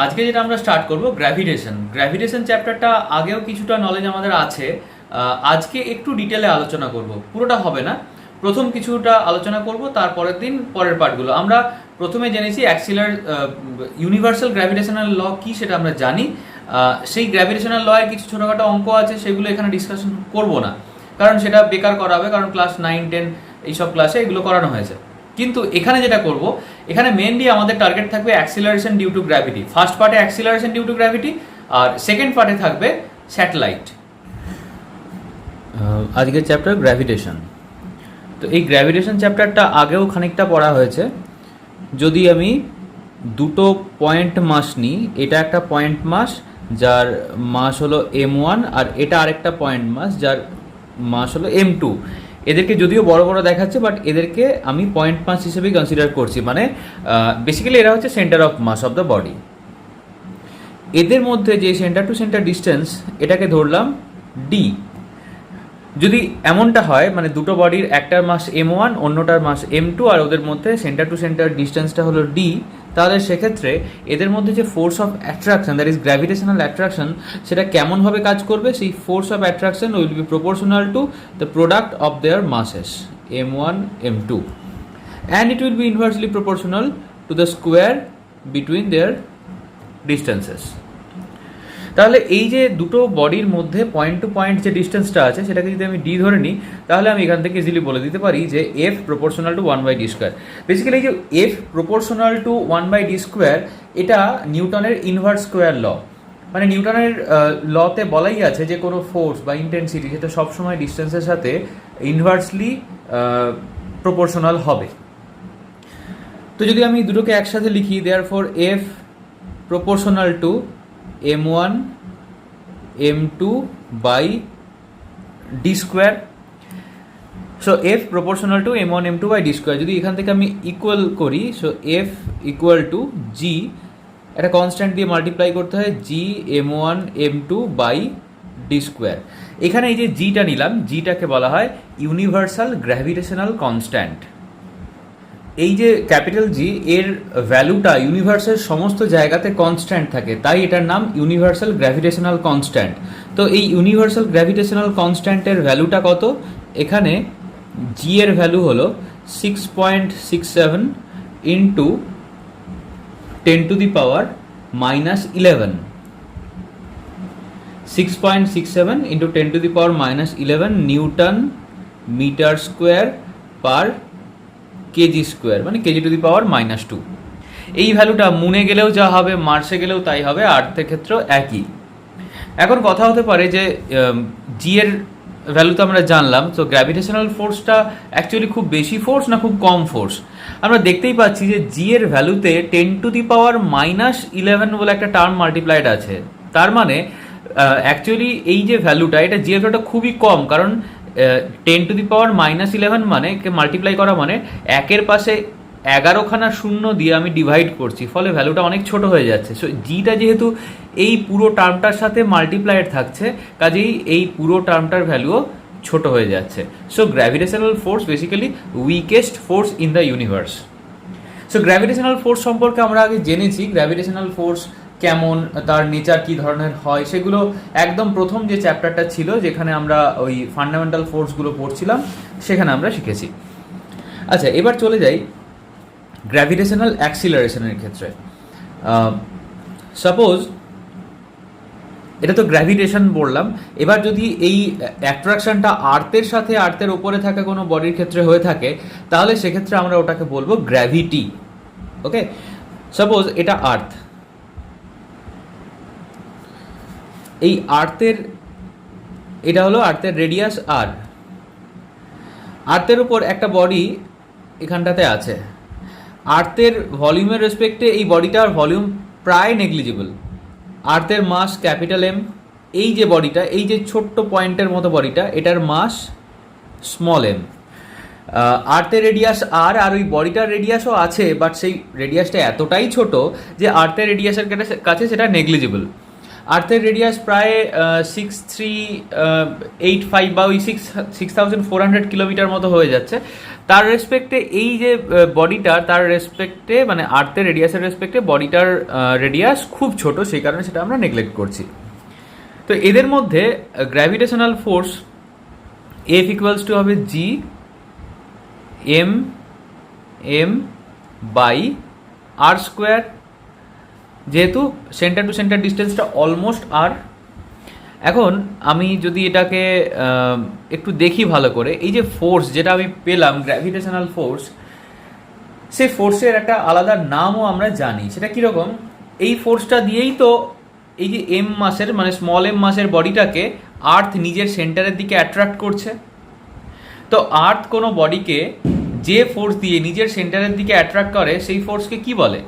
আজকে যেটা আমরা স্টার্ট করব গ্র্যাভিটেশন চ্যাপ্টারটা আগেও কিছুটা নলেজ আমাদের আছে। আজকে একটু ডিটেলে আলোচনা করব, পুরোটা হবে না, প্রথম কিছুটা আলোচনা করব, তারপরের দিন পরের পার্টগুলো। আমরা প্রথমে জেনেছি ইউনিভার্সাল গ্র্যাভিটেশনাল ল কি সেটা আমরা জানি। সেই গ্র্যাভিটেশনাল ল এর কিছু ছোটোখাটো অঙ্ক আছে, সেগুলো এখানে ডিসকাশন করব না, কারণ সেটা বেকার করা হবে, কারণ ক্লাস 9, 10 এইসব ক্লাসে এগুলো করানো হয়েছে। কিন্তু এখানে যেটা করব, এখানে মেনলি আমাদের টার্গেট থাকবে acceleration due to gravity. First পার্টে অ্যাক্সিলারেশন ডিউ টু গ্র্যাভিটি, আর সেকেন্ড পার্টে থাকবে স্যাটেলাইট। আজকের চ্যাপ্টার গ্র্যাভিটেশন। তো এই গ্র্যাভিটেশন চ্যাপ্টারটা আগেও খানিকটা পড়া হয়েছে। যদি আমি দুটো পয়েন্ট মাস নিই, এটা একটা পয়েন্ট মাস যার মাস হলো m1, আর এটা আরেকটা পয়েন্ট মাস যার মাস হলো m2। এদেরকে যদিও বড় বড় দেখাচ্ছে, বাট এদেরকে আমি পয়েন্ট মাস হিসেবেই কনসিডার করছি। মানে বেসিক্যালি এরা হচ্ছে centre of mass of the body. এদের মধ্যে যে সেন্টার টু সেন্টার ডিস্টেন্স, এটাকে ধরলাম d। যদি এমনটা হয়, মানে দুটো বডির একটার মাস m1, অন্যটার মাস m2, আর ওদের মধ্যে সেন্টার টু সেন্টার ডিস্টেন্সটা হলো d, তাহলে সেক্ষেত্রে এদের মধ্যে যে force of attraction, that is gravitational attraction, সেটা কেমনভাবে কাজ করবে? সেই force of attraction will be proportional to the product of their মাসেস m1, m2, and it will B inversely proportional to the square between there distances. তাহলে এই যে দুটো বডির মধ্যে পয়েন্ট টু পয়েন্ট যে ডিস্টেন্সটা আছে, সেটাকে যদি আমি ডি ধরে নিই, তাহলে আমি এখান থেকে ইজিলি বলে দিতে পারি যে F proportional to 1/d square. Basically এই যে F proportional to 1/d square, এটা নিউটনের ইনভার্স স্কোয়ার ল। মানে নিউটনের লতে বলাই আছে যে কোনো ফোর্স বা ইন্টেন্সিটি সেটা সবসময় ডিস্টেন্সের সাথে ইনভার্সলি প্রপোর্শনাল হবে। তো যদি আমি দুটোকে একসাথে লিখি, therefore F proportional to m1 m2 by d square. So F proportional to m1 m2 by d square. যদি এখান থেকে আমি ইকুয়াল করি, সো এফ ইকুয়াল টু জি, একটা কনস্ট্যান্ট দিয়ে মাল্টিপ্লাই করতে হয়, জি m1 m2 by d square. এখানে এই যে জিটা নিলাম, জিটাকে বলা হয় ইউনিভার্সাল গ্র্যাভিটেশনাল কনস্ট্যান্ট। এই যে ক্যাপিটাল জি, এর ভ্যালুটা ইউনিভার্সের সমস্ত জায়গাতে কনস্ট্যান্ট থাকে, তাই এটার নাম ইউনিভার্সাল গ্র্যাভিটেশনাল কনস্ট্যান্ট। তো এই ইউনিভার্সাল গ্র্যাভিটেশনাল কনস্ট্যান্টের ভ্যালুটা কত? এখানে জি এর ভ্যালু হলো 6.67 into 10⁻⁻11। 6.67 into 10⁻⁻11 newton metre square per kg square, মানে কেজি⁻⁻²। এই ভ্যালুটা মুনে গেলেও যা হবে, মার্সে গেলেও তাই হবে, আর্থের ক্ষেত্রেও একই। এখন কথা হতে পারে যে জি এর ভ্যালু তো আমরা জানলাম, তো গ্র্যাভিটেশনাল ফোর্সটা অ্যাকচুয়ালি খুব বেশি ফোর্স না খুব কম ফোর্স? আমরা দেখতেই পাচ্ছি যে জি এর ভ্যালুতে 10⁻⁻11 বলে একটা টার্ম মাল্টিপ্লাইড আছে। তার মানে অ্যাকচুয়ালি এই যে ভ্যালুটা, এটা জি এর ভ্যালুটা খুবই কম, কারণ 10⁻⁻11 মানে মাল্টিপ্লাই করা মানে একের পাশে 11খানা শূন্য দিয়ে আমি ডিভাইড করছি, ফলে ভ্যালুটা অনেক ছোট হয়ে যাচ্ছে। সো জিটা যেহেতু এই পুরো টার্মটার সাথে মাল্টিপ্লাইড থাকছে, কাজেই এই পুরো টার্মটার ভ্যালুও ছোট হয়ে যাচ্ছে। So gravitational force basically weakest force in the universe. So gravitational force সম্পর্কে আমরা আগে জেনেছি, গ্র্যাভিটেশনাল ফোর্স কেমন, তার নেচার কী ধরনের হয়, সেগুলো একদম প্রথম যে চ্যাপ্টারটা ছিল, যেখানে আমরা ওই ফান্ডামেন্টাল ফোর্সগুলো পড়ছিলাম, সেখানে আমরা শিখেছি। আচ্ছা, এবার চলে যাই গ্র্যাভিটেশনাল অ্যাক্সিলারেশনের ক্ষেত্রে। সাপোজ এটা তো গ্র্যাভিটেশন বললাম, এবার যদি এই অ্যাট্রাকশনটা আর্থের সাথে, আর্থের ওপরে থাকা কোনো বডির ক্ষেত্রে হয়ে থাকে, তাহলে সেক্ষেত্রে আমরা ওটাকে বলবো গ্র্যাভিটি। ওকে, সাপোজ এটা আর্থ, এই আর্থের, এটা হলো আর্থের রেডিয়াস আর। আর্থের উপর একটা বডি এখানটাতে আছে, আর্থের ভলিউমের রেসপেক্টে এই বডিটার ভলিউম প্রায় নেগলিজিবল। আর্থের মাস ক্যাপিটাল এম, এই যে বডিটা, এই যে ছোট্ট পয়েন্টের মতো বডিটা, এটার মাস স্মল এম। আর্থের রেডিয়াস আর, আর ওই বডিটার রেডিয়াসও আছে, বাট সেই রেডিয়াসটা এতটাই ছোট যে আর্থের রেডিয়াসের কাছে সেটা নেগলিজিবল। আর্থের রেডিয়াস প্রায় 6385 বা ওই 6400 কিলোমিটার মতো হয়ে যাচ্ছে। তার রেসপেক্টে এই যে বডিটা, তার রেসপেক্টে মানে আর্থের রেডিয়াসের রেসপেক্টে বডিটার রেডিয়াস খুব ছোট, সেই কারণে সেটা আমরা নেগলেক্ট করছি। তো এদের মধ্যে gravitational force F equals to হবে G M M by R square, যেহেতু সেন্টার টু সেন্টার ডিস্টেন্সটা অলমোস্ট আর। এখন আমি যদি এটাকে একটু দেখি ভালো করে, এই যে ফোর্স যেটা আমি পেলাম গ্র্যাভিটেশনাল ফোর্স, সেই ফোর্সের একটা আলাদা নামও আমরা জানি। সেটা কীরকম? এই ফোর্সটা দিয়েই তো এই যে এম মাসের মানে স্মল এম মাসের বডিটাকে আর্থ নিজের সেন্টারের দিকে অ্যাট্রাক্ট করছে। তো আর্থ কোনো বডিকে যে ফোর্স দিয়ে নিজের সেন্টারের দিকে অ্যাট্রাক্ট করে সেই ফোর্সকে কি বলে?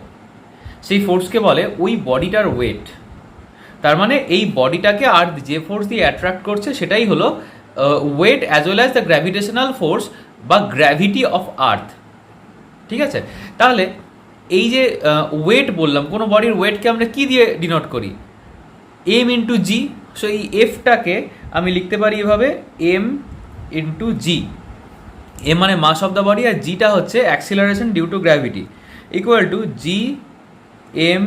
সেই ফোর্সকে বলে ওই বডিটার ওয়েট। তার মানে এই বডিটাকে আর্থ যে ফোর্স দিয়ে অ্যাট্রাক্ট করছে সেটাই হলো weight as well as the gravitational force বা গ্র্যাভিটি অফ আর্থ। ঠিক আছে? তাহলে এই যে ওয়েট বললাম, কোনো বডির ওয়েটকে আমরা কি দিয়ে ডিনোট করি? এম ইন্টু জি। সো এই এফটাকে আমি লিখতে পারি এভাবে, এম ইন্টু জি। এম মানে মাস অফ দ্য বডি, আর জিটা হচ্ছে acceleration due to gravity, equal to G M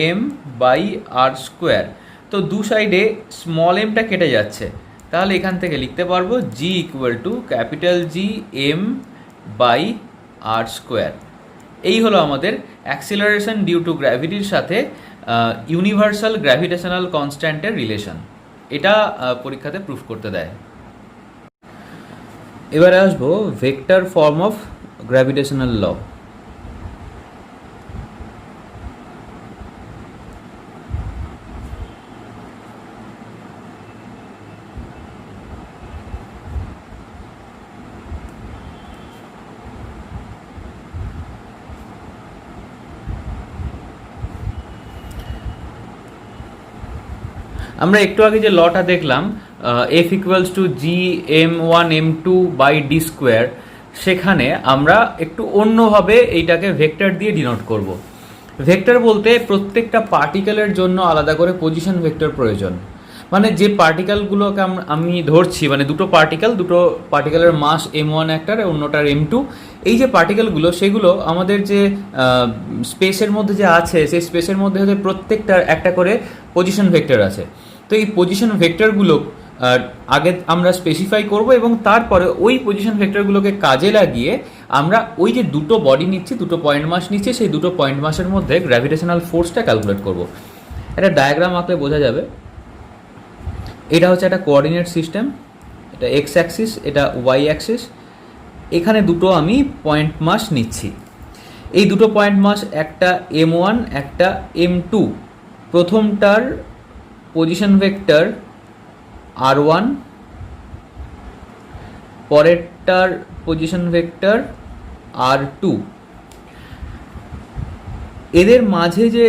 M by R square. তো দু সাইডে স্মল এমটা কেটে যাচ্ছে, তাহলে এখান থেকে লিখতে পারবো G equal to capital G M by R square. এই হলো আমাদের অ্যাক্সিলারেশন ডিউ টু গ্র্যাভিটির সাথে ইউনিভার্সাল গ্র্যাভিটেশনাল কনস্ট্যান্টের রিলেশন। এটা পরীক্ষাতে প্রুফ করতে দেয়। এবারে আসবো vector form of gravitational law. আমরা একটু আগে যে লটা দেখলাম F equals to G M one M two by D square, সেখানে আমরা একটু অন্যভাবে এইটাকে ভেক্টর দিয়ে ডিনোট করব। ভেক্টর বলতে প্রত্যেকটা পার্টিকেলের জন্য আলাদা করে পজিশন ভেক্টর প্রয়োজন। মানে যে পার্টিকেলগুলোকে আমি ধরছি, মানে দুটো পার্টিকেলের মাস এম ওয়ান একটার, অন্যটার এম টু, এই যে পার্টিকেলগুলো সেগুলো আমাদের যে স্পেসের মধ্যে যে আছে, সেই স্পেসের মধ্যে হচ্ছে প্রত্যেকটার একটা করে পজিশন ভেক্টর আছে। তো এই পজিশন ভেক্টরগুলো আগে আমরা স্পেসিফাই করব এবং তারপরে ওই পজিশন ভেক্টরগুলোকে কাজে লাগিয়ে আমরা ওই যে দুটো বডি নিচ্ছি, দুটো পয়েন্ট মাস নিচ্ছি, সেই দুটো পয়েন্ট মাসের মধ্যে গ্র্যাভিটেশনাল ফোর্সটা ক্যালকুলেট করব। একটা ডায়াগ্রাম আঁকলে বোঝা যাবে। এটা হচ্ছে একটা কোঅর্ডিনেট সিস্টেম, এটা এক্স অ্যাক্সিস, এটা ওয়াই অ্যাক্সিস। এখানে দুটো আমি পয়েন্ট মাস নিচ্ছি। এই দুটো পয়েন্ট মাস, একটা এম ওয়ান একটা এম টু, প্রথমটার পজিশন ভেক্টর আর ওয়ান, পরেরটার পজিশন ভেক্টর আর টু। এদের মাঝে যে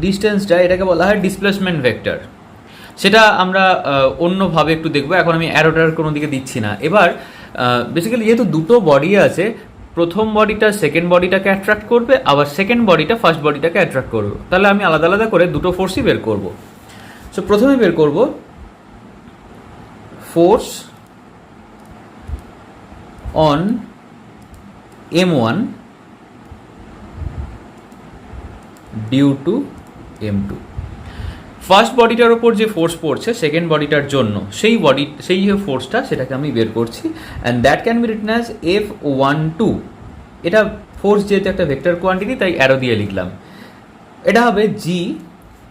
ডিস্টেন্সটা, এটাকে বলা হয় ডিসপ্লেসমেন্ট ভেক্টর। সেটা আমরা অন্যভাবে একটু দেখবো, এখন আমি অ্যারোটার কোনো দিকে দিচ্ছি না। এবার বেসিক্যালি যেহেতু দুটো বডি আছে, প্রথম বডিটা সেকেন্ড বডিটাকে অ্যাট্রাক্ট করবে, আবার সেকেন্ড বডিটা ফার্স্ট বডিটাকে অ্যাট্রাক্ট করবে। তাহলে আমি আলাদা আলাদা করে দুটো ফোর্সই বের করব। সো প্রথমে বের করব force on M one due to M two. First বডিটার ওপর যে ফোর্স পড়ছে সেকেন্ড বডিটার জন্য, সেই যে ফোর্সটা, সেটাকে আমি বের করছি। And that can be written as F one two. এটা ফোর্স যেহেতু একটা ভেক্টর কোয়ান্টিটি, তাই অ্যারো দিয়ে লিখলাম। এটা হবে জি,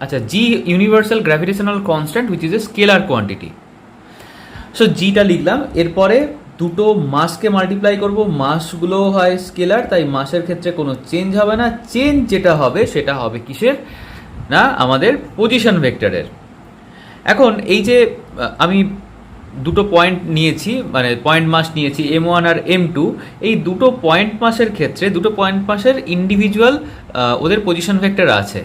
আচ্ছা, G universal gravitational constant which is a scalar quantity. So জিটা লিখলাম। এরপরে দুটো মাসকে মাল্টিপ্লাই করব, মাসগুলো হয় স্কেলার, তাই মাসের ক্ষেত্রে কোনো চেঞ্জ হবে না। চেঞ্জ যেটা হবে সেটা হবে কিসের না, আমাদের পজিশন ভেক্টরের। এখন এই যে আমি দুটো পয়েন্ট নিয়েছি, মানে পয়েন্ট মাস নিয়েছি এম ওয়ান আর এম টু, এই দুটো পয়েন্ট মাসের ক্ষেত্রে দুটো পয়েন্ট মাসের ইন্ডিভিজুয়াল ওদের পজিশন ভেক্টর আছে।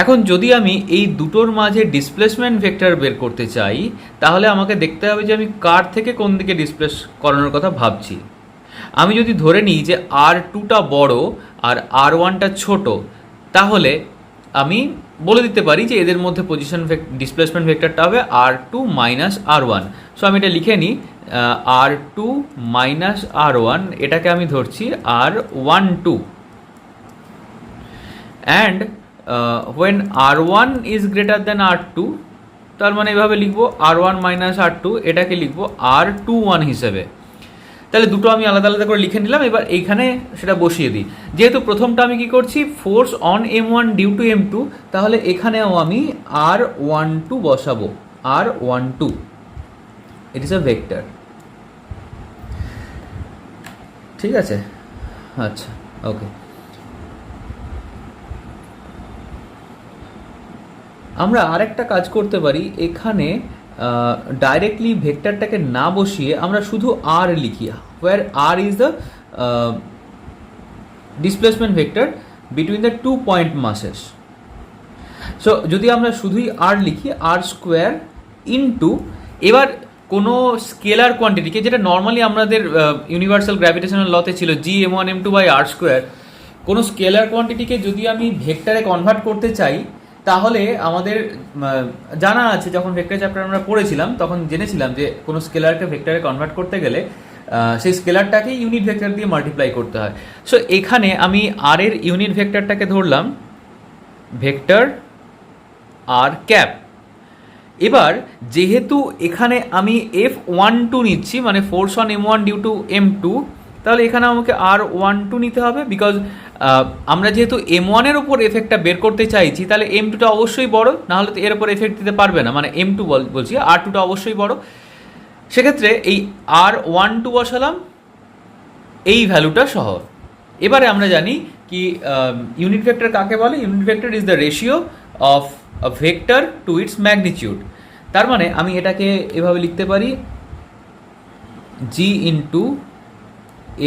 এখন যদি আমি এই দুটোর মাঝে ডিসপ্লেসমেন্ট ভেক্টর বের করতে চাই, তাহলে আমাকে দেখতে হবে যে আমি কার থেকে কোন দিকে ডিসপ্লেস করানোর কথা ভাবছি। আমি যদি ধরে নিই যে আর টুটা বড় আর আর ওয়ানটা ছোট, তাহলে আমি বলে দিতে পারি যে এদের মধ্যে পজিশন ডিসপ্লেসমেন্ট ভেক্টরটা হবে R2 মাইনাস R1। সো আমি এটা লিখে নিই, R2 মাইনাস R1, এটাকে আমি ধরছি R12, and when R1 is greater than R2, তার মানে এভাবে লিখবো R1 মাইনাস R2, এটাকে লিখবো R21 হিসেবে। তাহলে দুটো আমি আলাদা আলাদা করে লিখে নিলাম। এবার এইখানে সেটা বসিয়ে দিই। যেহেতু প্রথমটা আমি কি করছি, force on M1 due to M2, তাহলে এখানেও আমি R12 বসাবো, R12, it is a vector. ঠিক আছে, আচ্ছা, ওকে। আমরা আরেকটা কাজ করতে পারি, এখানে ডাইরেক্টলি ভেক্টরটাকে না বসিয়ে আমরা শুধু আর লিখি, where R is the displacement vector between the 2 point masses. So যদি আমরা শুধুই আর লিখি, আর স্কোয়ার ইন্টু, এবার কোনো স্কেলার কোয়ান্টিটিকে, যেটা নর্মালি আমাদের ইউনিভার্সাল গ্র্যাভিটেশনাল লতে ছিল Gm1m2 বাই আর স্কোয়ার, কোনো স্কেলার কোয়ান্টিটিকে যদি আমি ভেক্টরে কনভার্ট করতে চাই, তাহলে আমাদের জানা আছে, যখন ভেক্টর চ্যাপ্টার আমরা পড়েছিলাম তখন জেনেছিলাম যে কোনো স্কেলারকে ভেক্টরে কনভার্ট করতে গেলে সেই স্কেলারটাকেই ইউনিট ভেক্টর দিয়ে মাল্টিপ্লাই করতে হয়। সো এখানে আমি আর এর ইউনিট ভেক্টরটাকে ধরলাম ভেক্টর আর ক্যাপ। এবার যেহেতু এখানে আমি F12 নিচ্ছি, মানে force on M1 due to M2, তাহলে এখানে আমাকে R12 নিতে হবে, বিকজ আমরা যেহেতু M1 এর উপর এফেক্টটা বের করতে চাইছি, তাহলে M2টা অবশ্যই বড়, নাহলে তো এর উপর এফেক্ট দিতে পারবে না, মানে M2 বলছি, R2টা অবশ্যই বড়। সেক্ষেত্রে এই R12 বসালাম এই ভ্যালুটা সহ। এবারে আমরা জানি কি ইউনিট ভেক্টর কাকে বলে। Unit vector is the ratio of a vector to its magnitude. তার মানে আমি এটাকে এভাবে লিখতে পারি, G into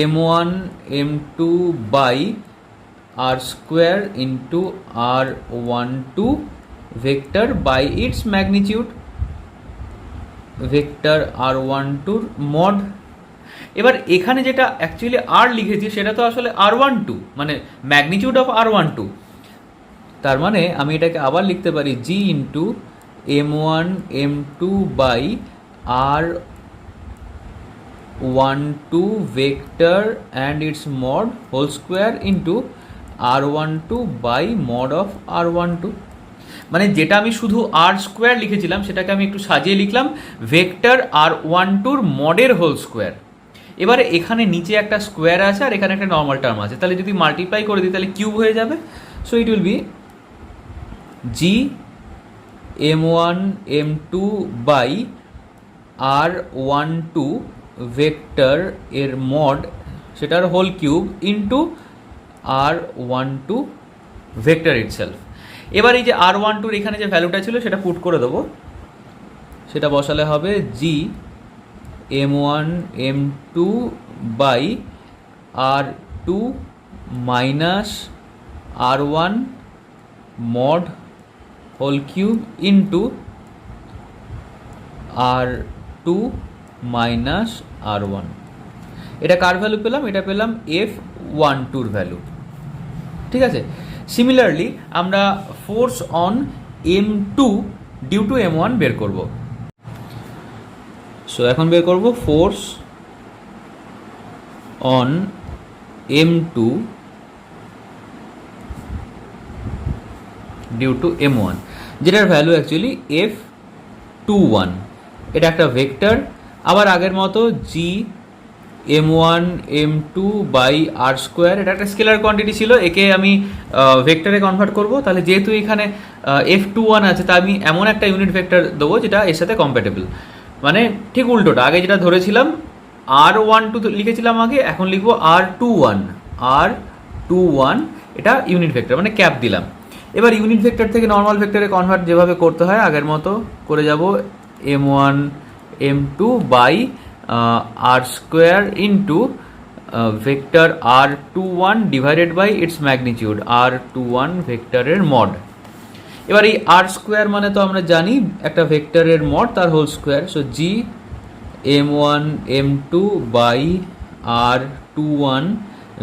M1 M2 by R square into R12 vector by its magnitude, vector R12 mod. এবার এখানে যেটা অ্যাকচুয়ালি আর লিখেছি সেটা তো আসলে R12, মানে ম্যাগনিটিউড অফ R12। তার মানে আমি এটাকে আবার লিখতে পারি, G into M1 M2 by R12 vector and its mod whole square into R12 by mod of R12। মানে যেটা আমি শুধু আর স্কোয়ার লিখেছিলাম সেটাকে আমি একটু সাজিয়ে লিখলাম ভেক্টর R12 মডের হোল স্কোয়ার। এবারে এখানে নিচে একটা স্কোয়ার আছে আর এখানে একটা নর্মাল টার্ম আছে, তাহলে যদি মাল্টিপ্লাই করে দিই তাহলে কিউব হয়ে যাবে। So it will be G M1 M2 by R12 vector এর মড, সেটার whole cube into R12 vector itself. এবার এই যে R12 এখানে যে ভ্যালুটা ছিল সেটা পুট করে দেবো, সেটা বসালে হবে G M1 M2 by R2 minus R1 mod whole cube into R2 minus R1। এটা কার ভ্যালু পেলাম? এটা পেলাম F12 ভ্যালু। ঠিক আছে। সিমিলারলি আমরা force on M2 due to M1 বের করব। সো এখন বের করব force on M2 due to M1, যেটার ভ্যালু অ্যাকচুয়ালি F21। এটা একটা ভেক্টর, আবার আগের মতো G M1 M2 by R square, এটা একটা স্কেলার কোয়ান্টিটি ছিল, একে আমি ভেক্টরে কনভার্ট করব। তাহলে যেহেতু এখানে F21 আছে, তা আমি এমন একটা ইউনিট ভেক্টর দেবো যেটা এর সাথে কম্প্যাটেবল, মানে ঠিক উল্টোটা। আগে যেটা ধরেছিলাম R12 লিখেছিলাম আগে, এখন লিখবো R21, R21 এটা ইউনিট ভেক্টর, মানে ক্যাপ দিলাম। এবার ইউনিট ভেক্টর থেকে নর্মাল ভেক্টরে কনভার্ট যেভাবে করতে হয় আগের মতো করে যাব, M1 M2 by R square into vector R21 divided by its magnitude, R21 ভেক্টরের মড। এবার এই আর স্কোয়ার মানে তো আমরা জানি একটা ভেক্টরের মড তার whole square. So G M1 M2 by R21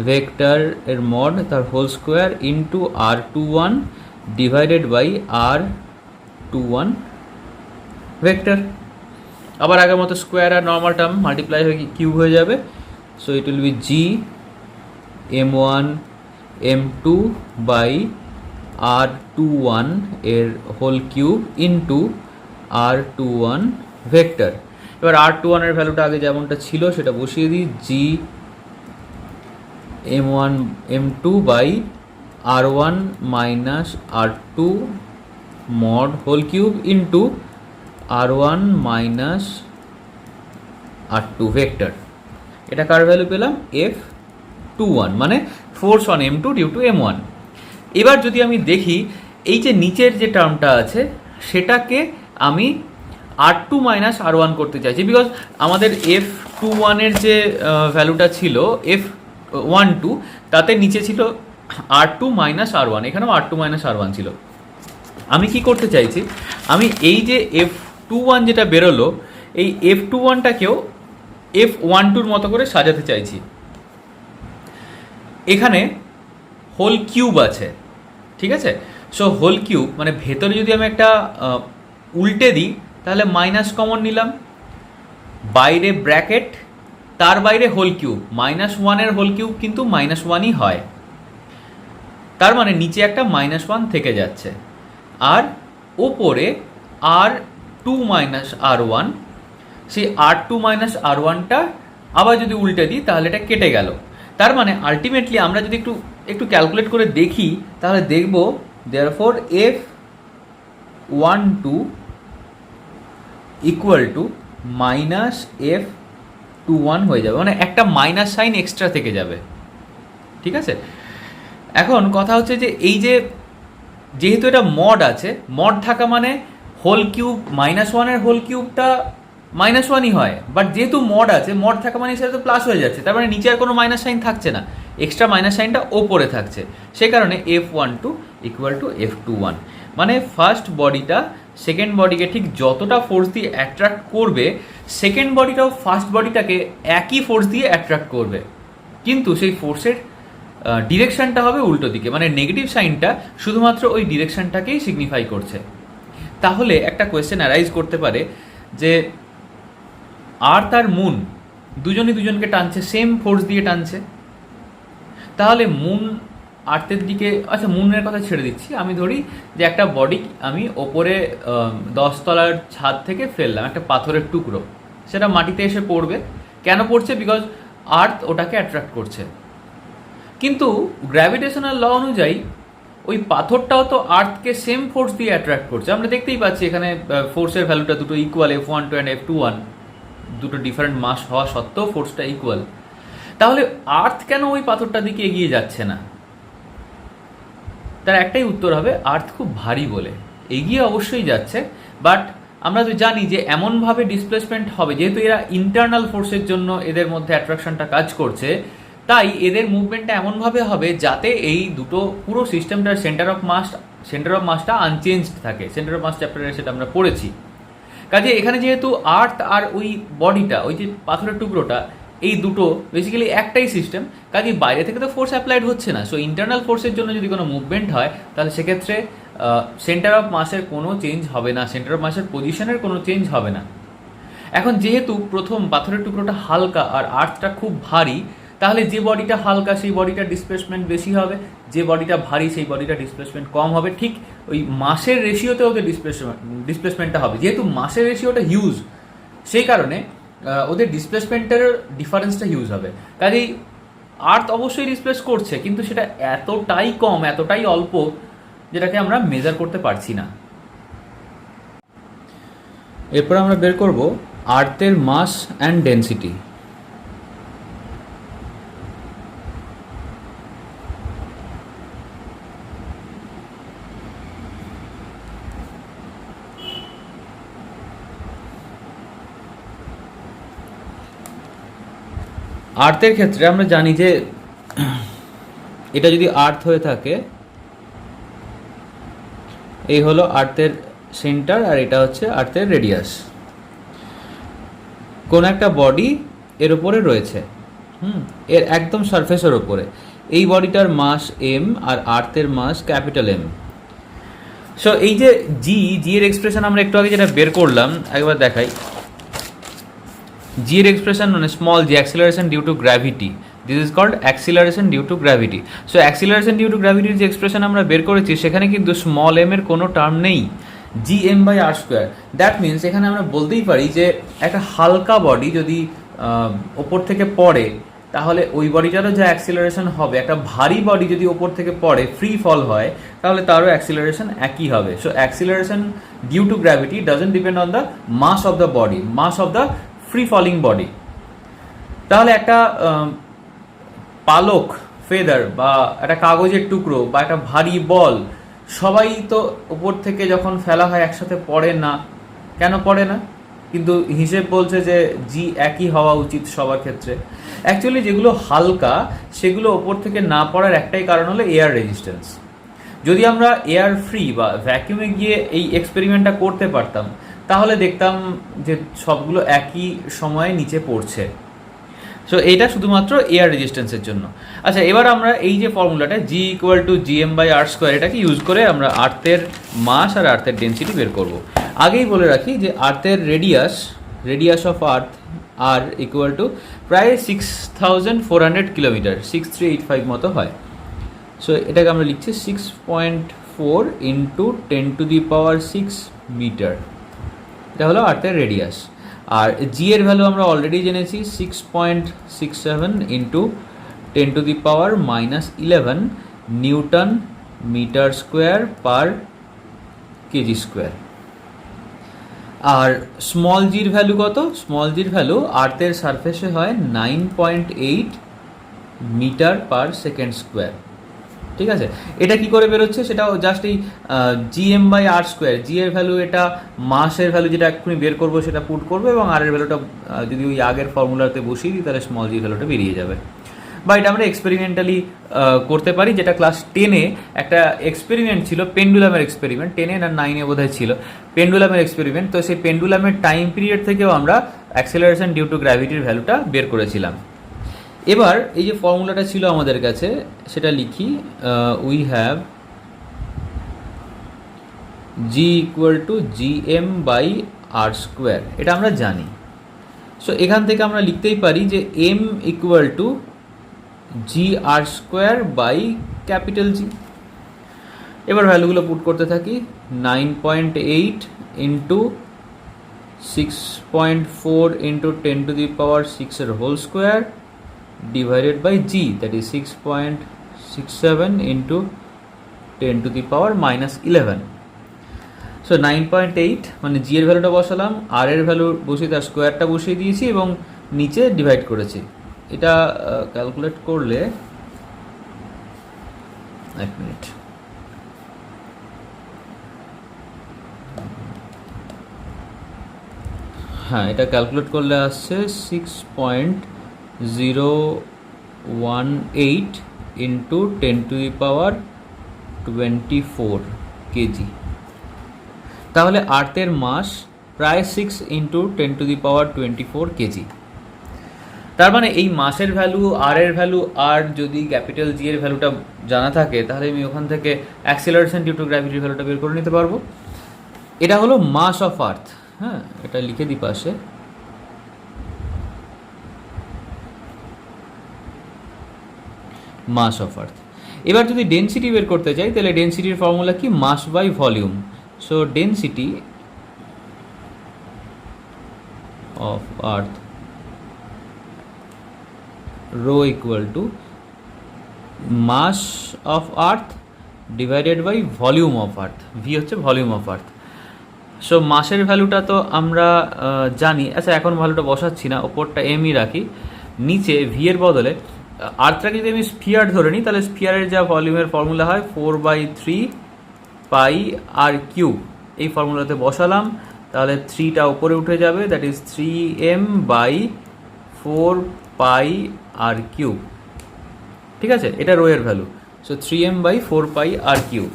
vector এর মড তার whole square into R21 divided by R two one vector. আবার আগের মতো স্কোয়ার আর নর্মাল টার্ম মাল্টিপ্লাই হয়ে কিউব হয়ে যাবে। So it will be G m1 m2 by R two one এর whole cube into R two one vector. এবার R two ওয়ানের ভ্যালুটা আগে যেমনটা ছিল সেটা বসিয়ে দিই, G m1 m2 by R one minus R two mod whole cube into R one minus R two vector. এটা কার ভ্যালু পেলাম? এফ টু ওয়ান, মানে force on M two due to M one. এবার যদি আমি দেখি এই যে নিচের যে টার্মটা আছে সেটাকে আমি আর টু মাইনাস আর ওয়ান করতে চাইছি, বিকজ আমাদের এফ টু ওয়ানের যে ভ্যালুটা ছিল এফ ওয়ান টু, তাতে নিচে ছিল আর টু মাইনাস আর ওয়ান, এখানেও আর টু মাইনাস আর ওয়ান ছিল। আমি কি করতে চাইছি, আমি এই যে এফ টু ওয়ান যেটা বেরোলো এই এফ টু ওয়ানটাকেও এফ ওয়ান টুর মতো করে সাজাতে চাইছি। এখানে হোল কিউব আছে, ঠিক আছে? সো হোল কিউব মানে ভেতরে যদি আমি একটা উল্টে দিই তাহলে মাইনাস কমন নিলাম, বাইরে ব্র্যাকেট, তার বাইরে হোল কিউব, মাইনাস ওয়ানের হোল কিউব কিন্তু মাইনাস ওয়ানই হয়, তার মানে নিচে একটা মাইনাস ওয়ান থেকে যাচ্ছে, আর ওপরে আর টু মাইনাস আর ওয়ান, সেই আর টু মাইনাস আর ওয়ানটা আবার যদি উল্টে দিই তাহলে এটা কেটে গেল। তার মানে আলটিমেটলি আমরা যদি একটু ক্যালকুলেট করে দেখি তাহলে দেখব therefore F one two equal to minus F two one হয়ে যাবে, মানে একটা মাইনাস সাইন এক্সট্রা থেকে যাবে, ঠিক আছে? এখন কথা হচ্ছে যে এই যে যেহেতু এটা মড আছে, মড থাকা মানে হোল কিউব মাইনাস ওয়ানের হোল কিউবটা মাইনাস ওয়ানই হয়, বাট যেহেতু মড আছে, মড থাকা মানে সেটা তো প্লাস হয়ে যাচ্ছে, তার মানে নিচে আর কোনো মাইনাস সাইন থাকছে না, এক্সট্রা মাইনাস সাইনটা ওপরে থাকছে, সেই কারণে F one two equal to F two one, মানে ফার্স্ট বডিটা সেকেন্ড বডিকে ঠিক যতটা ফোর্স দিয়ে অ্যাট্রাক্ট করবে, সেকেন্ড বডিটাও ফার্স্ট বডিটাকে একই ফোর্স দিয়ে অ্যাট্রাক্ট করবে, কিন্তু সেই ফোর্সের ডিরেকশনটা হবে উল্টো দিকে, মানে নেগেটিভ সাইনটা শুধুমাত্র ওই ডিরেকশনটাকেই সিগনিফাই করছে। তাহলে একটা কোয়েশ্চেন অ্যারাইজ করতে পারে যে আর্থ আর মুন দুজনই দুজনকে টানছে, সেম ফোর্স দিয়ে টানছে, তাহলে মুন আর্থের দিকে, আচ্ছা মুনের কথা ছেড়ে দিচ্ছি, আমি ধরি যে একটা বডি আমি ওপরে 10 তলার ছাদ থেকে ফেললাম একটা পাথরের টুকরো, সেটা মাটিতে এসে পড়বে, কেন পড়ছে? বিকজ আর্থ ওটাকে অ্যাট্রাক্ট করছে, কিন্তু গ্র্যাভিটেশনাল ল অনুযায়ী ওই পাথরটাও তো আর্থকে সেম ফোর্স দিয়ে অ্যাট্রাক্ট করছে, আমরা দেখতেই পাচ্ছি এখানে ফোর্সের ভ্যালুটা দুটো equal, F one two and F two one, দুটো ডিফারেন্ট মাস হওয়া সত্ত্বেও ফোর্সটা ইকুয়াল, তাহলে আর্থ কেন ওই পাথরটার দিকে এগিয়ে যাচ্ছে না? তার একটাই উত্তর হবে, আর্থ খুব ভারী বলে। এগিয়ে অবশ্যই যাচ্ছে, বাট আমরা তো জানি যে এমনভাবে ডিসপ্লেসমেন্ট হবে, যেহেতু এরা ইন্টারনাল ফোর্সের জন্য এদের মধ্যে অ্যাট্রাকশনটা কাজ করছে, তাই এদের মুভমেন্টটা এমনভাবে হবে যাতে এই দুটো পুরো সিস্টেমটার সেন্টার অফ মাসটা আনচেঞ্জড থাকে। সেন্টার অফ মাস চ্যাপ্টারে সেটা আমরা পড়েছি। কাজে এখানে যেহেতু আর্থ আর ওই বডিটা, ওই যে পাথরের টুকরোটা, এই দুটো বেসিক্যালি একটাই সিস্টেম, কাজে বাইরে থেকে তো ফোর্স অ্যাপ্লাইড হচ্ছে না, সো ইন্টারনাল ফোর্সের জন্য যদি কোনো মুভমেন্ট হয় তাহলে সেক্ষেত্রে সেন্টার অফ মাসের কোনো চেঞ্জ হবে না, সেন্টার অফ মাসের পজিশনের কোনো চেঞ্জ হবে না। এখন যেহেতু প্রথম পাথরের টুকরোটা হালকা আর আর্থটা খুব ভারী, তাহলে যে বডিটা হালকা সেই বডিটার ডিসপ্লেসমেন্ট বেশি হবে, যে বডিটা ভারী সেই বডিটার ডিসপ্লেসমেন্ট কম হবে, ঠিক ওই মাসের রেশিওতে ওদের ডিসপ্লেসমেন্টটা হবে, যেহেতু মাসের রেশিওটা হিউজ, সেই কারণে ওদের ডিসপ্লেসমেন্টের ডিফারেন্সটা হিউজ হবে। কাজেই আর্থ অবশ্যই ডিসপ্লেস করছে, কিন্তু সেটা এতটাই কম, এতটাই অল্প, যেটাকে আমরা মেজার করতে পারছি না। এরপর আমরা বের করব আর্থের মাস অ্যান্ড ডেনসিটি। আর্থের ক্ষেত্রে আমরা জানি যে এটা যদি আর্থ হয়ে থাকে, এই হলো আর্থের সেন্টার আর এটা হচ্ছে আর্থের রেডিয়াস, কোন একটা বডি এর উপরে রয়েছে, এর একদম সারফেসের ওপরে, এই বডিটার মাস এম আর আর্থের মাস ক্যাপিটাল এম। সো এই যে জি এর এক্সপ্রেশন আমরা একটু আগে যেটা বের করলাম একবার দেখাই। জি এর এক্সপ্রেশন মানে small G, acceleration due to gravity, this is called acceleration due to gravity. So acceleration due to গ্র্যাভিটির যে এক্সপ্রেশন আমরা বের করেছি সেখানে কিন্তু স্মল এম এর কোনো টার্ম নেই, G M by R square. That means এখানে আমরা বলতেই পারি যে একটা হালকা বডি যদি ওপর থেকে পড়ে তাহলে ওই বডিটারও যা অ্যাক্সিলারেশন হবে, একটা ভারী বডি যদি ওপর থেকে পড়ে ফ্রি ফল হয় তাহলে তারও অ্যাক্সিলারেশন একই হবে। So acceleration due to gravity doesn't depend on the mass of the body, mass of the free falling body. তাহলে একটা পালক, ফেদার বা একটা কাগজের টুকরো বা একটা ভারী বল সবাই তো উপর থেকে যখন ফেলা হয় একসাথে পড়ে না। কেন পড়ে না? কিন্তু হিসেব বলছে যে জি একই হওয়া উচিত সবার ক্ষেত্রে। অ্যাকচুয়ালি যেগুলো হালকা সেগুলো ওপর থেকে না পড়ার একটাই কারণ হলো এয়ার রেজিস্ট্যান্স। যদি আমরা এয়ার ফ্রি বা ভ্যাকিউমে গিয়ে এই এক্সপেরিমেন্টটা করতে পারতাম তাহলে দেখতাম যে সবগুলো একই সময়ে নিচে পড়ছে। সো এটা শুধুমাত্র এয়ার রেজিস্ট্যান্সের জন্য। আচ্ছা, এবার আমরা এই যে ফর্মুলাটা G equal to G M by R square এটাকে ইউজ করে আমরা আর্থের মাস আর আর্থের ডেন্সিটি বের করব। আগেই বলে রাখি যে আর্থের radius of earth R equal to প্রায় 6400 কিলোমিটার, 6385 মতো হয়। সো এটাকে আমরা লিখছি 6.4 ইন্টু 10⁶ মিটার। এটা হলো আর্থের রেডিয়াস। আর জি এর ভ্যালু আমরা অলরেডি জেনেছি 6.67 into 10⁻⁻11 newton metre square per kg square. আর স্মল জির ভ্যালু কত? স্মল জির ভ্যালু আর্থের সারফেসে হয় 9.8 মিটার পার সেকেন্ড স্কোয়ার। ঠিক আছে, এটা কি করে বেরোচ্ছে সেটাও জাস্ট এই G M by R square, G এর ভ্যালু এটা মাসের ভ্যালু যেটা এক্ষুনি বের করবো সেটা পুট করবো এবং আর এর ভ্যালুটা যদি ওই আগের ফর্মুলাতে বসিয়ে দিই তাহলে স্মল জি ভ্যালুটা বেরিয়ে যাবে। বা এটা আমরা এক্সপেরিমেন্টালি করতে পারি, যেটা ক্লাস 10-এ একটা এক্সপেরিমেন্ট ছিল, পেন্ডুলামের এক্সপেরিমেন্ট, 10-এ না 9-এ বোধহয় ছিল পেন্ডুলামের এক্সপেরিমেন্ট। তো সেই পেন্ডুলামের টাইম পিরিয়ড থেকেও আমরা অ্যাক্সেলারেশন ডিউ টু গ্র্যাভিটির ভ্যালুটা বের করেছিলাম। এবার এই যে ফর্মুলাটা ছিল আমাদের কাছে সেটা লিখি, we have G equal to G M by R square, এটা আমরা জানি। সো এখান থেকে আমরা লিখতেই পারি যে M equal to G R square by capital G. এবার ভ্যালুগুলো পুট করতে থাকি, 9.8 ইন্টু 6.4 ইন্টু 10⁶ এর whole square divided by g, that is 6.67 into 10⁻⁻11. So 9.8 মানে জি এর ভ্যালুটা বসালাম, আর এর ভ্যালু বসিয়ে তার স্কোয়ারটা বসিয়ে দিয়েছি এবং নিচে ডিভাইড করেছি। এটা ক্যালকুলেট করলে, এক মিনিট, হ্যাঁ এটা ক্যালকুলেট করলে আসছে 6.018 ইন্টু 10⁻24 কেজি। তাহলে আর্থের মাস প্রায় 6 ইন্টু 10⁻24 কেজি। তার মানে এই মাসের ভ্যালু, আর এর ভ্যালু, আর যদি ক্যাপিটাল জি এর ভ্যালুটা জানা থাকে তাহলে আমি ওখান থেকে অ্যাক্সেলারেশন ডিউ টু গ্র্যাভিটির ভ্যালুটা বের করে নিতে পারবো। এটা হলো মাস অফ আর্থ। হ্যাঁ, এটা লিখে দিই পাশে। মাস অফ আর্থ। এবার যদি ডেনসিটি বের করতে চাই তাহলে ডেনসিটির ফর্মুলা কি? Mass by volume. So density of earth rho equal to mass of earth divided by volume of earth. V হচ্ছে ভলিউম অফ আর্থ। সো মাসের ভ্যালুটা তো আমরা জানি। আচ্ছা, এখন ভ্যালুটা বসাচ্ছি না, ওপরটা এমই রাখি, নিচে ভি এর বদলে আর্থটাকে যদি আমি স্ফিয়ার ধরে নিই তাহলে স্ফিয়ারের যা ভলিউমের ফর্মুলা হয় 4/3 পাই আর কিউব, এই ফর্মুলাতে বসালাম তাহলে 3টা উপরে উঠে যাবে, that is 3m/4 pi R cube. ঠিক আছে, এটা রো এর value. So 3m/4 pi R cube.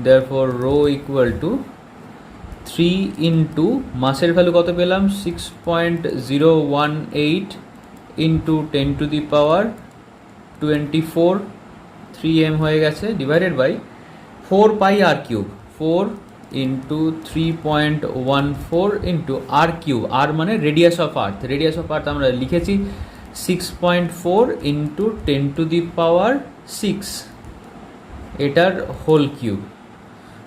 therefore rho equal to 3 into মাসের ভ্যালু কত পেলাম? 6.018 ইন্টু 10⁻24, 3m হয়ে গেছে divided by 4 pi R cube, 4 into 3.14 into R cube, R মানে radius of earth. Radius of earth আমরা লিখেছি 6.4 into 10⁶, এটার whole cube.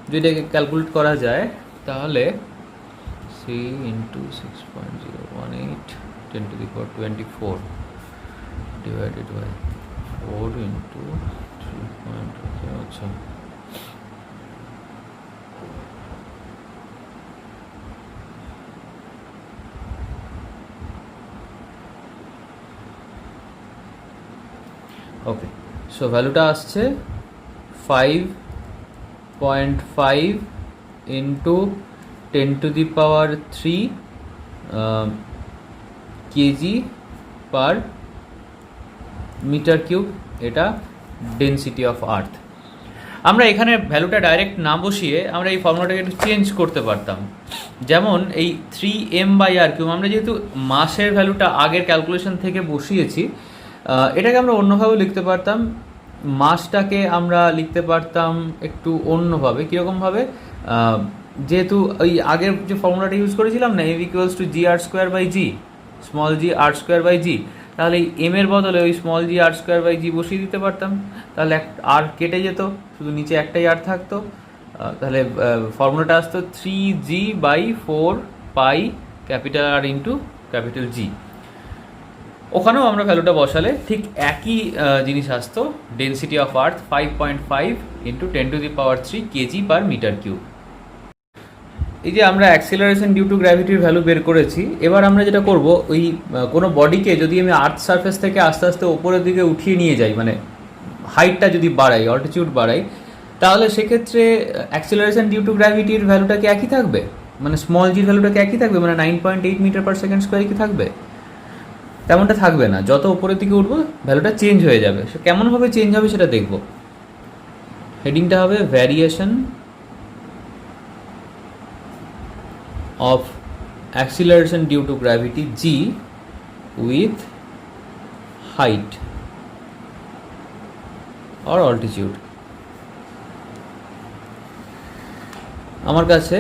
যদি এটাকে ক্যালকুলেট করা যায় তাহলে 3 ইন্টু 6.018 10⁻²৪ ডিভাইডেড বাই 4 ইন্টু 3. আচ্ছা, ওকে। সো ভ্যালুটা আসছে 5.5 into 10⁻³ kg per metre cube, এটা ডেনসিটি অফ আর্থ। আমরা এখানে ভ্যালুটা ডাইরেক্ট না বসিয়ে আমরা এই ফর্মুলাটাকে একটু চেঞ্জ করতে পারতাম। যেমন এই 3m/r³ আমরা যেহেতু মাসের ভ্যালুটা আগের ক্যালকুলেশন থেকে বসিয়েছি, এটাকে আমরা অন্যভাবে লিখতে পারতাম। মাসটাকে আমরা লিখতে পারতাম একটু অন্যভাবে। কীরকমভাবে? যেহেতু ওই আগের যে ফর্মুলাটা ইউজ করেছিলাম না, m = gr²/g, small g r²/g, তাহলে এই এম এর বদলে ওই স্মল g r²/g বসিয়ে দিতে পারতাম। তাহলে আর কেটে যেত, শুধু নিচে একটাই আর থাকতো। তাহলে ফর্মুলাটা আসতো 3g/4 pi capital R into capital G. ওখানেও আমরা ভ্যালুটা বসালে ঠিক একই জিনিস আসতো, density of earth 5.5 into 10⁻³ kg per metre cube. এই যে আমরা অ্যাক্সিলারেশন ডিউ টু গ্র্যাভিটির ভ্যালু বের করেছি, এবার আমরা যেটা করব, ওই কোনো বডিকে যদি আমি আর্থ সারফেস থেকে আস্তে আস্তে ওপরের দিকে উঠিয়ে নিয়ে যাই, মানে হাইটটা যদি বাড়াই, অল্টিটিউড বাড়াই, তাহলে সেক্ষেত্রে অ্যাক্সিলারেশন ডিউ টু গ্র্যাভিটির ভ্যালুটা কি একই থাকবে? মানে স্মল জির ভ্যালুটা কি একই থাকবে? মানে 9.8 মিটার/সেকেন্ড স্কোয়ার কি থাকবে? তেমনটা থাকবে না। যত উপরের দিকে উঠবো ভ্যালুটা চেঞ্জ হয়ে যাবে। সে কেমনভাবে চেঞ্জ হবে সেটা দেখব। হেডিংটা হবে variation of acceleration due to gravity g with height or altitude. আমার কাছে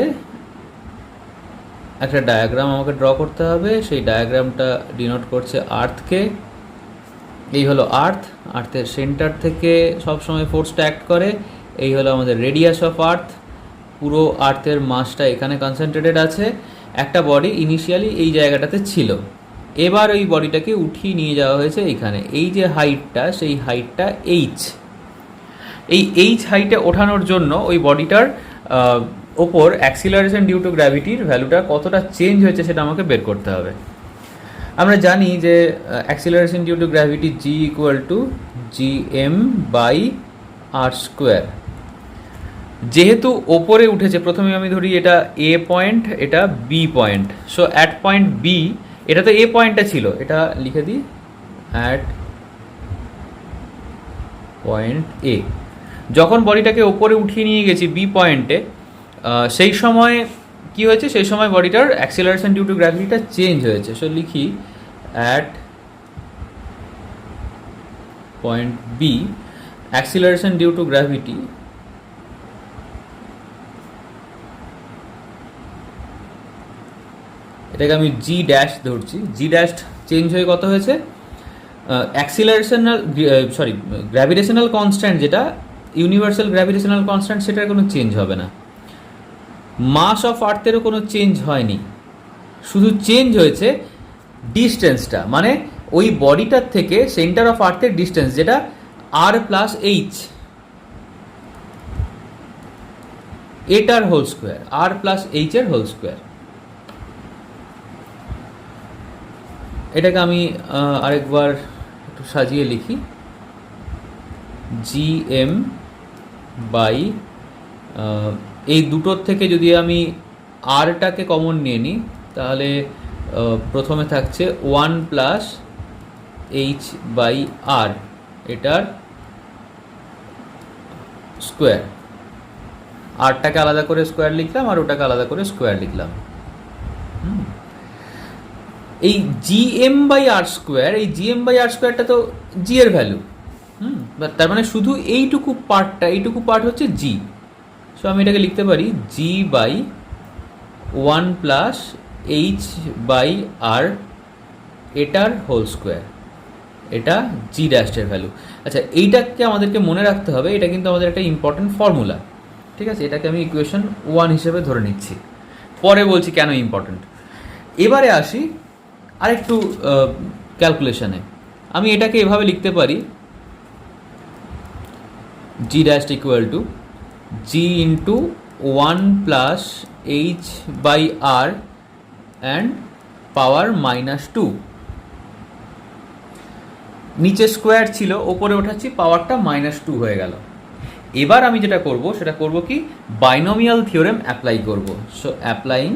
একটা ডায়াগ্রাম আমাকে ড্র করতে হবে। সেই ডায়াগ্রামটা ডিনোট করছে আর্থকে। এই হলো আর্থ, আর্থের সেন্টার থেকে সবসময় ফোর্সটা অ্যাক্ট করে। এই হলো আমাদের রেডিয়াস অফ আর্থ, পুরো আর্থের মাসটা এখানে কনসেন্ট্রেটেড আছে। একটা বডি ইনিশিয়ালি এই জায়গাটাতে ছিল, এবার ওই বডিটাকে উঠিয়ে নিয়ে যাওয়া হয়েছে এখানে। এই যে হাইটটা, সেই হাইটটা এইচ। এই এইচ হাইটে ওঠানোর জন্য ওই বডিটার ওপর অ্যাক্সিলারেশন ডিউ টু গ্র্যাভিটির ভ্যালুটা কতটা চেঞ্জ হয়েছে সেটা আমাকে বের করতে হবে। আমরা জানি যে acceleration due to gravity g = gm/r²। যেহেতু ওপরে উঠেছে, প্রথমে আমি ধরি এটা এ পয়েন্ট, এটা B point. So at point B, এটা তো এ পয়েন্টটা ছিল, এটা লিখে দিই অ্যাট পয়েন্ট এ। যখন বডিটাকে ওপরে উঠিয়ে নিয়ে গেছি বি পয়েন্টে, সেই সময় কি হয়েছে? সেই সময় বডিটার অ্যাক্সিলারেশন ডিউ টু গ্র্যাভিটিটা চেঞ্জ হয়েছে। সো লিখি at point B acceleration due to gravity এটাকে আমি জি ড্যাশ ধরছি। জি ড্যাশ চেঞ্জ হয়ে কত হয়েছে? গ্র্যাভিটেশনাল কনস্ট্যান্ট, যেটা ইউনিভার্সাল গ্র্যাভিটেশনাল কনস্ট্যান্ট, সেটার কোনো চেঞ্জ হবে না। মাস অফ আর্থেরও কোনো চেঞ্জ হয়নি, শুধু চেঞ্জ হয়েছে ডিস্টেন্সটা, মানে ওই বডিটার থেকে সেন্টার অফ আর্থের ডিস্টেন্স, যেটা r+h, এটার হোল স্কোয়ার, r+h এর হোল স্কোয়ার। এটাকে আমি আরেকবার একটু সাজিয়ে লিখি, gm/ এই দুটোর থেকে যদি আমি আরটাকে কমন নিয়ে নিই, তাহলে প্রথমে থাকছে 1+h/r, এটার স্কোয়ার। আরটাকে আলাদা করে স্কোয়ার লিখলাম, আর ওটাকে আলাদা করে স্কোয়ার লিখলাম। এই gm/r², এই gm/r² তো জি এর ভ্যালু। তার মানে শুধু এইটুকু পার্ট হচ্ছে জি। সো আমি এটাকে লিখতে পারি জি বাই 1 প্লাস এইচ বাই আর এটার হোল স্কোয়ার, এটা জি ড্যাশের ভ্যালু। আচ্ছা, এইটাকে আমাদেরকে মনে রাখতে হবে, এটা কিন্তু আমাদের একটা ইম্পর্টেন্ট ফর্মুলা, ঠিক আছে? এটাকে আমি ইকুয়েশন 1 হিসেবে ধরে নিচ্ছি, পরে বলছি কেন ইম্পর্টেন্ট। এবারে আসি আরেকটু ক্যালকুলেশনে। আমি এটাকে এভাবে লিখতে পারি G dash equal to G into 1 plus H by R and power -2। নিচে স্কোয়ার ছিল, ওপরে ওঠাচ্ছি, পাওয়ারটা -2 হয়ে গেল। এবার আমি যেটা করব সেটা করব কি, বাইনোমিয়াল থিওরেম অ্যাপ্লাই করব। So applying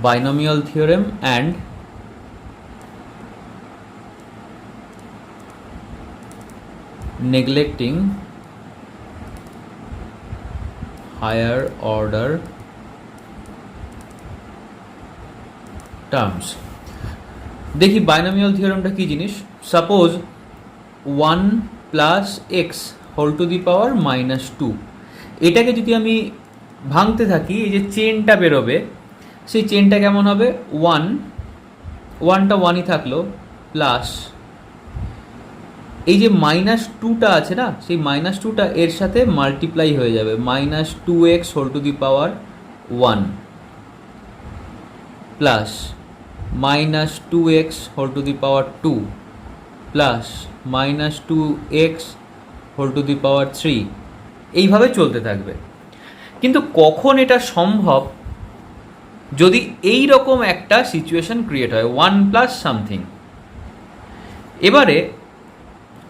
binomial theorem and neglecting higher order terms। দেখি বাইনোমিয়াল থিওরেমটা কি জিনিস। Suppose 1 plus X whole to the power -2, এটাকে যদি আমি ভাঙতে থাকি, এই যে চেনটা বেরোবে, সেই চেনটা কেমন হবে, 1টা 1ই থাকলো, প্লাস এই যে -2টা আছে না, সেই -2টা এর সাথে মাল্টিপ্লাই হয়ে যাবে, -2x whole to the power 1 plus -2x whole to the power 2 plus -2x whole to the power 3, এইভাবে চলতে থাকবে। কিন্তু কখন এটা সম্ভব, যদি এই রকম একটা সিচুয়েশন ক্রিয়েট হয় 1 প্লাস সামথিং। এবারে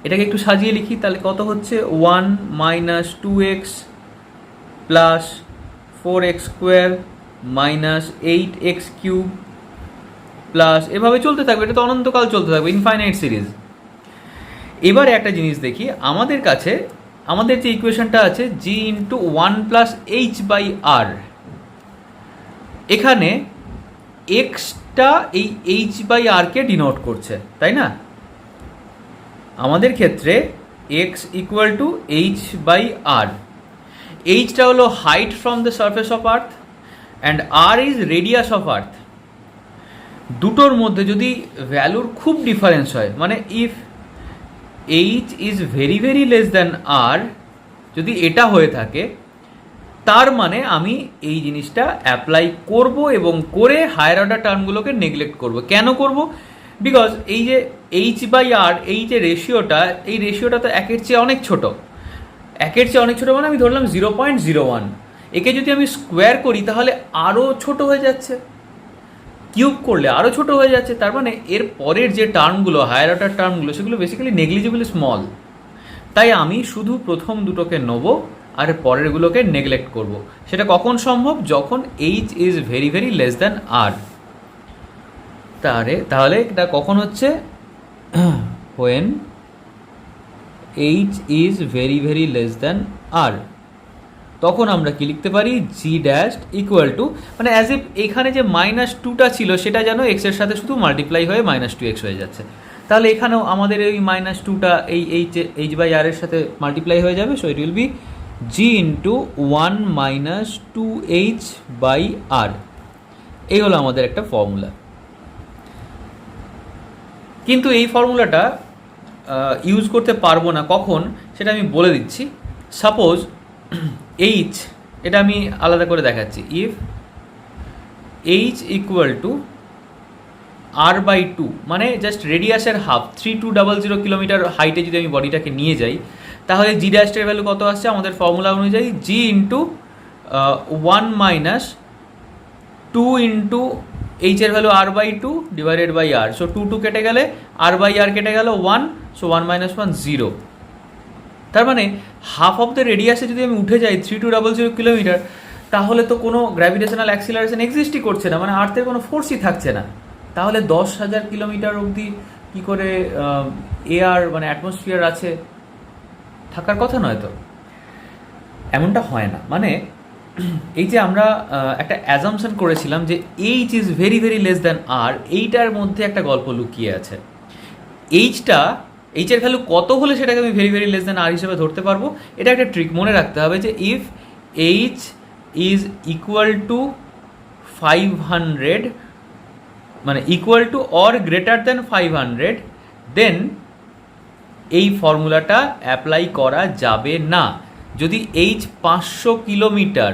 এটাকে একটু সাজিয়ে লিখি, তাহলে কত হচ্ছে, 1 - 2x plus 4x square minus 8x cube plus, এভাবে চলতে থাকবে। এটা তো অনন্তকাল চলতে থাকবে, ইনফাইনাইট সিরিজ। এবারে একটা জিনিস দেখি, আমাদের কাছে আমাদের যে ইকুয়েশনটা আছে জি ইন্টু 1 প্লাস এইচ বাই আর, এখানে এক্সটা এই এইচ বাই আরকে ডিনোট করছে, তাই না? আমাদের ক্ষেত্রে X equal to H by R. এইচটা হলো height from the surface of earth and R is radius of earth. দুটোর মধ্যে যদি ভ্যালুর খুব ডিফারেন্স হয়, মানে if H is very very less than R, যদি এটা হয়ে থাকে, তার মানে আমি এই জিনিসটা অ্যাপ্লাই করব এবং করে হায়ার অর্ডার টার্মগুলোকে নেগলেক্ট করব। কেন করব? বিকজ এই যে এইচ বাই আর, এই যে রেশিওটা, এই রেশিওটা তো একের চেয়ে অনেক ছোট। একের চেয়ে অনেক ছোটো মানে আমি ধরলাম 0.01, একে যদি আমি স্কোয়ার করি তাহলে আরও ছোট হয়ে যাচ্ছে, কিউব করলে আরও ছোট হয়ে যাচ্ছে। তার মানে এর পরের যে টার্মগুলো, হায়ার অর্ডার টার্মগুলো, সেগুলো বেসিক্যালি নেগলিজিবলি স্মল। তাই আমি শুধু প্রথম দুটোকে নেবো আর পরেরগুলোকে নেগলেক্ট করব। সেটা কখন সম্ভব? যখন H is very very less than R. তাহলে এটা কখন হচ্ছে? When H is very very less than R, তখন আমরা কি লিখতে পারি, জি ড্যাশ ইকুয়াল টু, মানে অ্যাজ ইফ এখানে যে -2টা ছিল সেটা যেন এক্সের সাথে শুধু মাল্টিপ্লাই হয়ে -2x হয়ে যাচ্ছে। তাহলে এখানেও আমাদের এই -2টা এই এইচ বাই আর এর সাথে মাল্টিপ্লাই হয়ে যাবে। So it will be G into 1 - 2h by R. এই হলো আমাদের একটা ফর্মুলা। কিন্তু এই ফর্মুলাটা ইউজ করতে পারবো না কখন, সেটা আমি বলে দিচ্ছি। সাপোজ এইচ, এটা আমি আলাদা করে দেখাচ্ছি, if H equal to R by 2, মানে জাস্ট রেডিয়াসের হাফ, 3200 কিলোমিটার হাইটে যদি আমি বডিটাকে নিয়ে যাই, তাহলে জি ড্যাশের ভ্যালু কত আসছে আমাদের ফর্মুলা অনুযায়ী, জি ইন্টু 1 - 2 ইন্টু এইচের value R by 2 divided by R. সো 2 কেটে গেলে আর বাই আর কেটে গেল 1, সো 1 - 1 0। তার মানে হাফ অফ দ্য রেডিয়াসে যদি আমি উঠে যাই 3200 কিলোমিটার, তাহলে তো কোনো গ্র্যাভিটেশনাল অ্যাক্সিলারেশন এক্সিস্টই করছে না, মানে আর্থের কোনো ফোর্সই থাকছে না। তাহলে 10,000 কিলোমিটার অবধি কী করে এয়ার, মানে অ্যাটমসফিয়ার আছে? থাকার কথা নয় তো। এমনটা হয় না। মানে এই যে আমরা একটা অ্যাজাম্পশন করেছিলাম যে H is very very less than R, এইটার মধ্যে একটা গল্প লুকিয়ে আছে। এইচের ভ্যালু কত হলে সেটাকে আমি ভেরি ভেরি লেস দ্যান আর হিসেবে ধরতে পারবো, এটা একটা ট্রিক মনে রাখতে হবে যে if H is equal to 500, মানে equal to or greater than 500, দেন এই ফর্মুলাটা অ্যাপ্লাই করা যাবে না। যদি এইচ 500 কিলোমিটার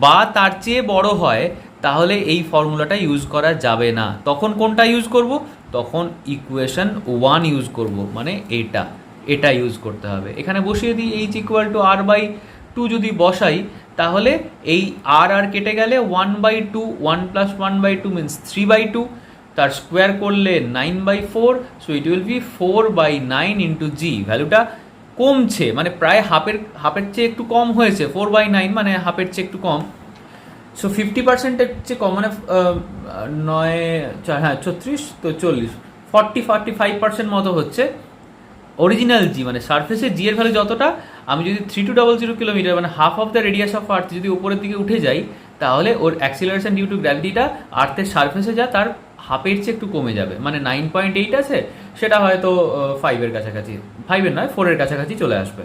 বা তার চেয়ে বড় হয় তাহলে এই ফর্মুলাটা ইউজ করা যাবে না। তখন কোনটা ইউজ করব? তখন ইকুয়েশন 1 ইউজ করব, মানে এটা ইউজ করতে হবে। এখানে বসিয়ে দিই H equal to R by 2, যদি বসাই তাহলে এই আর কেটে গেলে 1/2, 1 প্লাস 1/2 মিনস 3/2, তার স্কোয়ার করলে 9/4, so it will be 4/9 into G. ভ্যালুটা কমছে, মানে প্রায় হাফের চেয়ে একটু কম হয়েছে, 4/9 মানে হাফের চেয়ে একটু কম। সো 50%-এর চেয়ে কম, মানে 36, তো 40, 45% মতো হচ্ছে অরিজিনাল জি, মানে সারফেসে জি এর ভ্যালু যতটা, আমি যদি 3200 কিলোমিটার মানে half of the radius of আর্থ যদি উপরের দিকে উঠে যাই, তাহলে ওর অ্যাক্সিলারেশন ডিউ টু গ্র্যাভিটিটা আর্থের সারফেসে যা তার হাফের চেয়ে একটু কমে যাবে। মানে 9.8 আছে, সেটা হয়তো 5-এর কাছাকাছি, 5-এর নয় 4-এর কাছাকাছি চলে আসবে,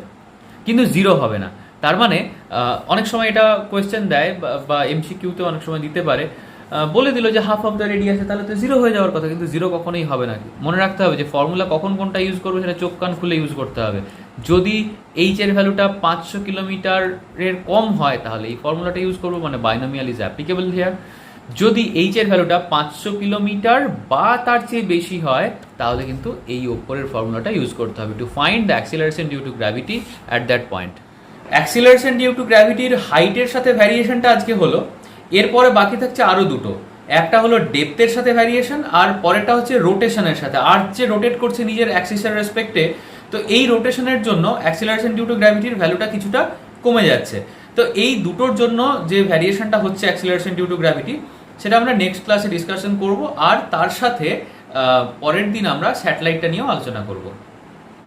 কিন্তু 0 হবে না। তার মানে অনেক সময় এটা কোয়েশ্চেন দেয় বা এমসিকিউতে অনেক সময় দিতে পারে, বলে দিল যে হাফ অফ দ্য রেডিয়াসে, তাহলে তো 0 হয়ে যাওয়ার কথা, কিন্তু 0 কখনোই হবে না। মনে রাখতে হবে যে ফর্মুলা কখন কোনটা ইউজ করবে সেটা চোখ কান খুলে ইউজ করতে হবে। যদি এইচ এর ভ্যালুটা 500 কিলোমিটারের কম হয় তাহলে এই ফর্মুলাটা ইউজ করবো, মানে বাইনোমিয়াল ইজ অ্যাপ্লিকেবল হিয়ার। যদি এইচ এর ভ্যালুটা 500 কিলোমিটার বা তার চেয়ে বেশি হয় তাহলে কিন্তু এই ওপরের ফর্মুলাটা ইউজ করতে হবে to find the acceleration due to gravity at that point. Acceleration due to গ্র্যাভিটির হাইটের সাথে ভ্যারিয়েশনটা আজকে হলো। এরপরে বাকি থাকছে আরও দুটো, একটা হলো ডেপথের সাথে ভ্যারিয়েশন, আর পরেরটা হচ্ছে রোটেশনের সাথে। আর্থ যে রোটেট করছে নিজের অ্যাক্সিসের রেসপেক্টে, তো এই রোটেশনের জন্য অ্যাক্সিলারেশন ডিউ টু গ্র্যাভিটির ভ্যালুটা কিছুটা কমে যাচ্ছে। তো এই দুটোর জন্য যে ভ্যারিয়েশনটা হচ্ছে অ্যাক্সিলারেশন ডিউ টু গ্র্যাভিটি, সেটা আমরা নেক্সট ক্লাসে ডিসকাশন করব, আর তার সাথে পরের দিন আমরা স্যাটেলাইটটা নিয়েও আলোচনা করব।